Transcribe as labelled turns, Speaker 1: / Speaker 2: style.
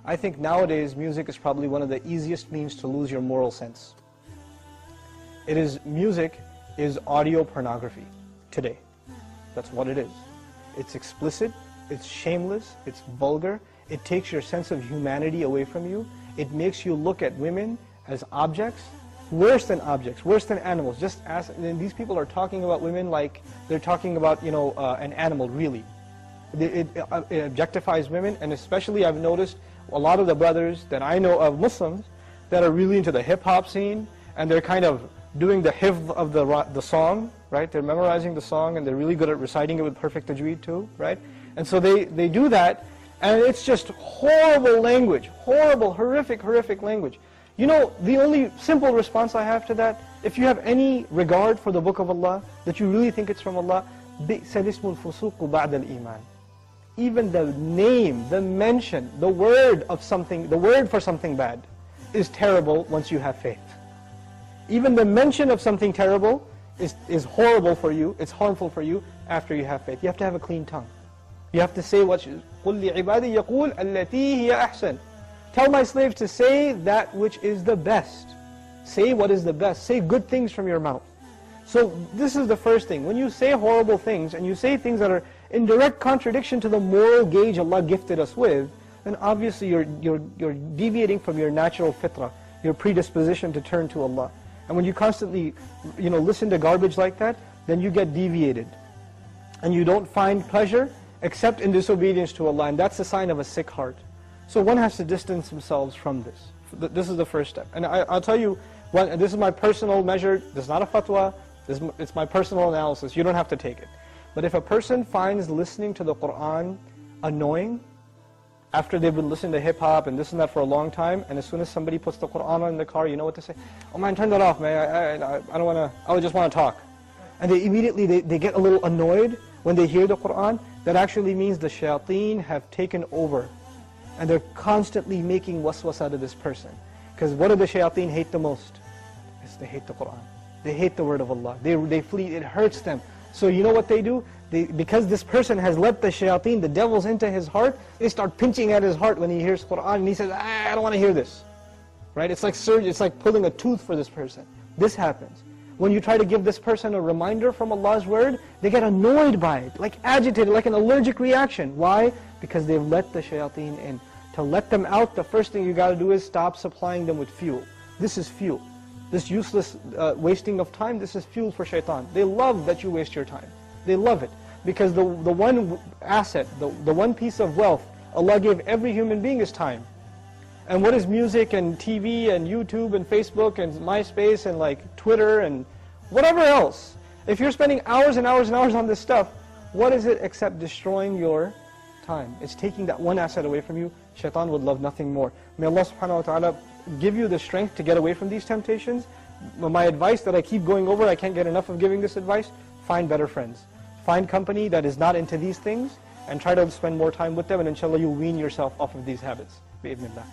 Speaker 1: I think nowadays music is probably one of the easiest means to lose your moral sense. Music is audio pornography today. That's what it is. It's explicit, it's shameless, it's vulgar, it takes your sense of humanity away from you, it makes you look at women as objects, worse than animals. And these people are talking about women like they're talking about, an animal, really. It objectifies women, and especially I've noticed a lot of the brothers that I know of, Muslims, that are really into the hip-hop scene, and they're kind of doing the hifz of the song, right? They're memorizing the song, and they're really good at reciting it with perfect tajweed too, right? And so they do that, and it's just horrible language, horrible, horrific language. The only simple response I have to that, if you have any regard for the Book of Allah, that you really think it's from Allah, بِئْسَ الْإِسْمُ الْفُسُوقُ بَعْدَ الْإِيمَانِ. Even the name, the mention, the word for something bad is terrible once you have faith. Even the mention of something terrible is horrible for you, it's harmful for you after you have faith. You have to have a clean tongue. You have to say what قُلْ لِعِبَادِي يَقُولْ الَّتِي هِيَ أَحْسَنُ. Tell my slaves to say that which is the best. Say what is the best. Say good things from your mouth. So this is the first thing. When you say horrible things, and you say things that are in direct contradiction to the moral gauge Allah gifted us with, then obviously you're deviating from your natural fitrah, your predisposition to turn to Allah. And when you constantly listen to garbage like that, then you get deviated. And you don't find pleasure except in disobedience to Allah, and that's a sign of a sick heart. So one has to distance themselves from this. This is the first step. And I'll tell you, this is my personal measure, this is not a fatwa, it's my personal analysis, you don't have to take it. But if a person finds listening to the Qur'an annoying, after they've been listening to hip-hop and this and that for a long time, and as soon as somebody puts the Qur'an on in the car, you know what to say? Oh man, turn that off, man, I don't want to, I just want to talk. And they immediately, they get a little annoyed when they hear the Qur'an. That actually means the shayateen have taken over. And they're constantly making waswasa to this person. Because what do the shayateen hate the most? Yes, they hate the Qur'an. They hate the word of Allah. They flee, it hurts them. So you know what they do? Because this person has let the shayateen, the devils, into his heart, they start pinching at his heart when he hears Qur'an, and he says, I don't want to hear this. Right? It's like surgery, it's like pulling a tooth for this person. This happens. When you try to give this person a reminder from Allah's word, they get annoyed by it, like agitated, like an allergic reaction. Why? Because they've let the shayateen in. To let them out, the first thing you got to do is stop supplying them with fuel. This is fuel. This useless wasting of time, this is fuel for shaitan. They love that you waste your time. They love it. Because the one asset, the one piece of wealth Allah gave every human being is time. And what is music and TV and YouTube and Facebook and MySpace and like Twitter and whatever else? If you're spending hours and hours and hours on this stuff, what is it except destroying your time? It's taking that one asset away from you. Shaitan would love nothing more. May Allah subhanahu wa ta'ala give you the strength to get away from these temptations. My advice that I keep going over, I can't get enough of giving this advice, find better friends. Find company that is not into these things and try to spend more time with them, and inshallah you'll wean yourself off of these habits. Bi-idhnillah.